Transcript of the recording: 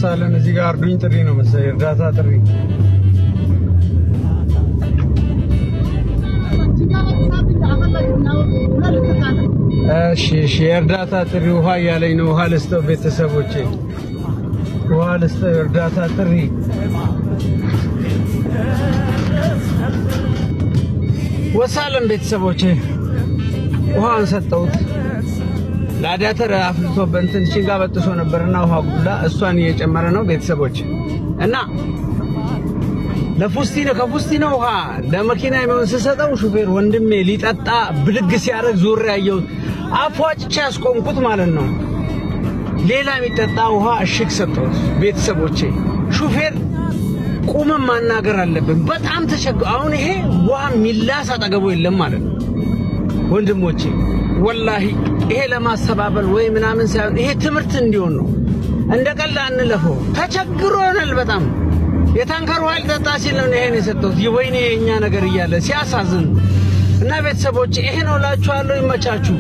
ወሳለን እዚህ ጋር አርዱኝ ጥሪ ነው መሰለኝ እርዳታ ጥሪ እሺ እርዳታ ጥሪ ውሃ ያለኝ ነው ውሃ ለስተው ቤተሰቦቼ ውሃ ለስተው እርዳታ ጥሪ ወሳለን ቤተሰቦቼ ውሃን ሰጠውት ላዳተር አፍልቶ በእንትን ሽንጋ በጥሶ ነበርና ውሃ ጉላ እሷን እየጨመረ ነው ቤተሰቦች እና ለፉስቲነ ከፉስቲነ ውሃ ለመኪና የሚሆን ሰጠው ሹፌር ወንድሜ ሊጠጣ ብልግ ሲያረግ ዙር ያየው አፏጭቻ ያስቆምኩት ማለት ነው ሌላ የሚጠጣ ውሃ እሽግ ሰጠው ቤተሰቦቼ ሹፌር ቁመን ማናገር አለብን በጣም ተሸገው አሁን ይሄ ውሃ ሚላስ አጠገቡ የለም ማለት ነው ወንድሞቼ ወላሂ ይሄ ለማስተባበል ወይ ምናምን ሳይሆን ይሄ ትምህርት እንዲሆን ነው እንደቀላ አንለፈው ተቸግሮናል በጣም የታንከሩ ኃይል ተጣ ሲል ነው ይሄን የሰጠው ይወይኔ የኛ ነገር ይያለ ሲያሳዝን እና ቤተሰቦቼ ይሄ ነው ላችኋለሁ ይመቻችሁ